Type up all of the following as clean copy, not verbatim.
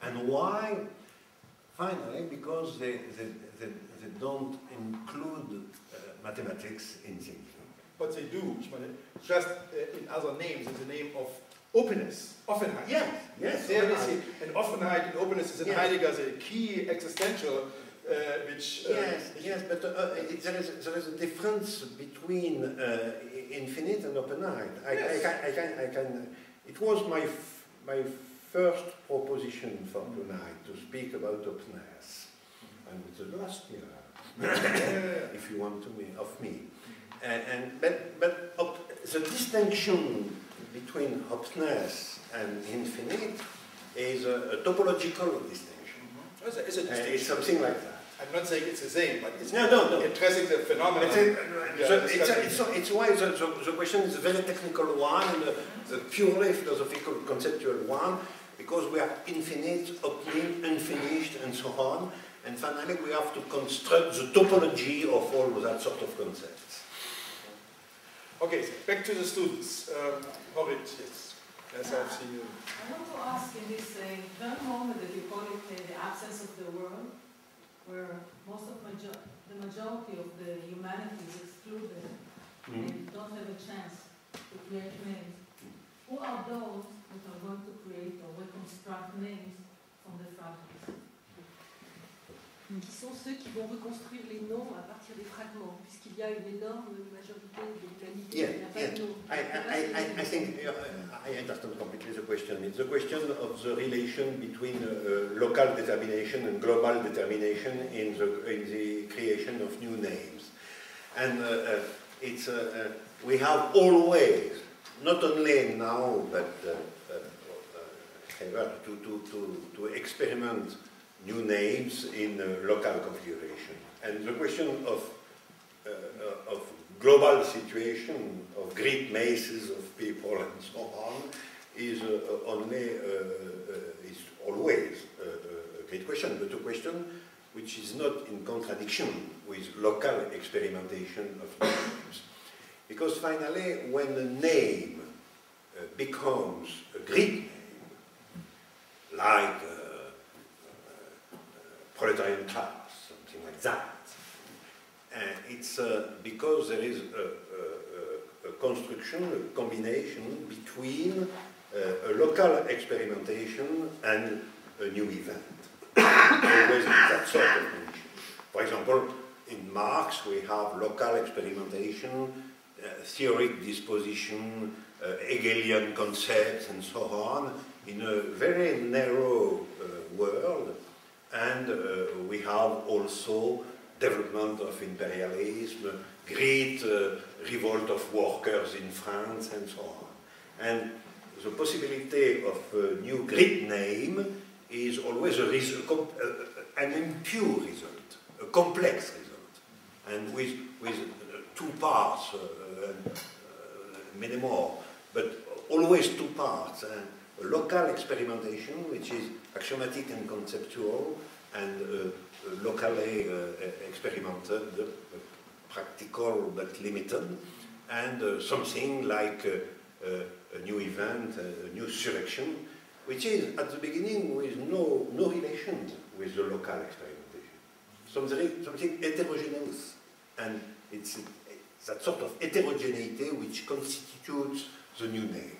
And why? Finally, because they don't include mathematics in thinking. But they do. Just in other names, in the name of openness, Offenheit. Yes, yes. There we see, and Offenheit and openness is in Heidegger the key existential, which... yes, but there is a difference between infinite and Offenheit. I can. It was my first proposition for tonight to speak about openness, and it's the last year, if you want to of me. But the distinction between openness and infinite is a topological distinction. It's a distinction. It's something like that. I'm not saying it's the same, but it's no. addressing the phenomenon. It's why the question is a very technical one, the purely philosophical, conceptual one, because we are infinite, opening, unfinished, and so on. And finally, we have to construct the topology of all that sort of concepts. Okay, so back to the students. Hobbit, yes. Yes, I've seen you. I want to ask in this very moment that you call it the absence of the world, where most of the majority of the humanity is excluded and don't have a chance to create names. Who are those that are going to create or reconstruct names from the fragments? Qui sont ceux qui vont reconstruire les noms à partir des fragments, puisqu'il y a une énorme majorité de l'humanité qui n'a pas de nom. I think I understand completely the question. It's the question of the relation between local determination and global determination in the creation of new names. And we have always, not only now, but ever, to experiment new names in local configuration. And the question of global situation, of great masses of people and so on, is always a great question, but a question which is not in contradiction with local experimentation of names. Because finally, when a name becomes a Greek name, like proletarian class, something like that. It's because there is a construction, a combination between a local experimentation and a new event. Always that sort of condition. For example, in Marx we have local experimentation, theoric disposition, Hegelian concepts and so on, in a very narrow world. And we have also development of imperialism, great revolt of workers in France, and so on. And the possibility of a new Greek name is always an impure result, a complex result, and with two parts, many more, but always two parts. A local experimentation, which is axiomatic and conceptual, and locally experimented, practical but limited, and something like a new event, a new surrection, which is at the beginning with no relation with the local experimentation. Something heterogeneous, and it's that sort of heterogeneity which constitutes the new name.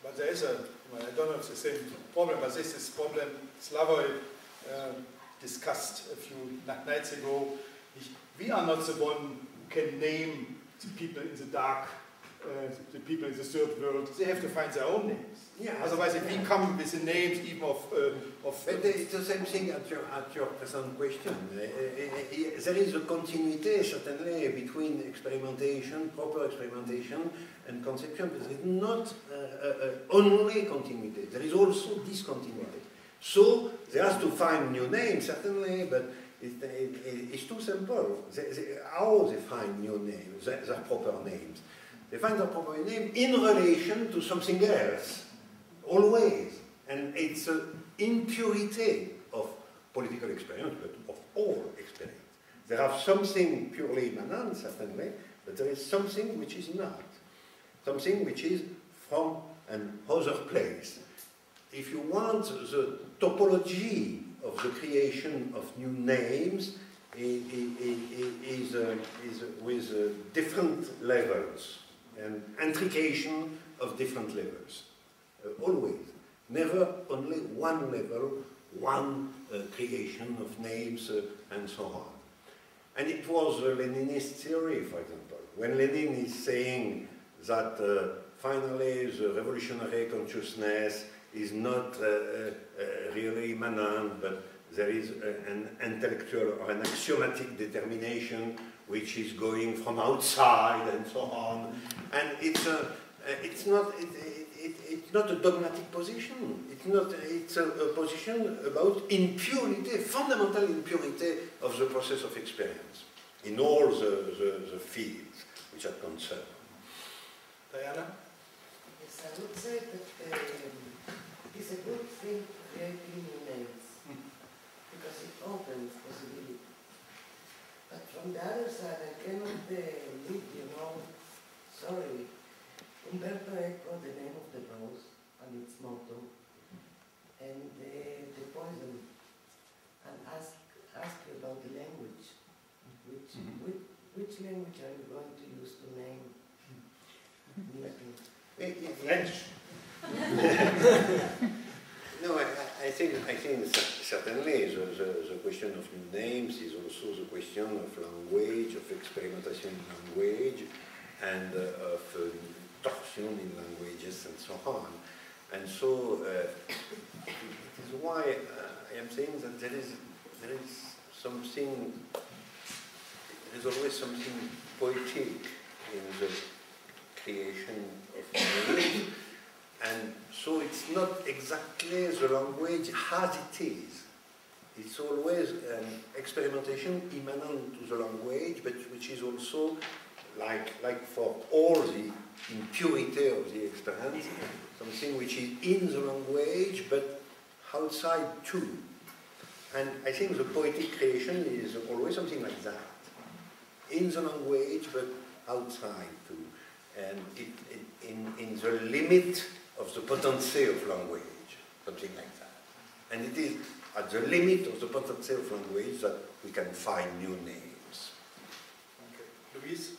But there is I don't know if it's the same problem, but this is problem Slavoj discussed a few nights ago. We are not the one who can name the people in the dark, the people in the third world. They have to find their own names. Yeah, otherwise, if we come with the names even of but it's the same thing at your present question. There is a continuity, certainly, between experimentation, proper experimentation, and conception, but there is not only continuity. There is also discontinuity. So, they have to find new names, certainly, but it's too simple. How they find new names, their proper names? They find their proper name in relation to something else, always. And it's an impurity of political experience, but of all experience. There have something purely immanent, certainly, but there is something which is not. Something which is from an other place. if you want, the topology of the creation of new names is with different levels and intrication of different levels. Always. Never only one level, one creation of names and so on. And it was a Leninist theory, for example. When Lenin is saying that finally the revolutionary consciousness is not really immanent, but there is an intellectual or an axiomatic determination which is going from outside and so on. And it's not a dogmatic position. It's a position about impurity, fundamental impurity of the process of experience in all the fields which are concerned. Diana? Yes, I would say that it's a good thing creating new names because it opens possibility. But from the other side, I cannot leave, sorry. Umberto Eco, the name of the rose and its motto, and the poison, and ask you about the language. Which language are you going to use to name French. No, I think certainly the question of new names is also the question of language, of experimentation in language, and of torsion in languages and so on. And so it is why I am saying that there is always something poetic in the creation of language. And so it's not exactly the language as it is. It's always an experimentation immanent to the language, but which is also, like for all the impurity of the experience, something which is in the language, but outside too. And I think the poetic creation is always something like that. In the language, but outside too. And in the limit of the potency of language, something like that. And it is at the limit of the potency of language that we can find new names. Okay. Louise?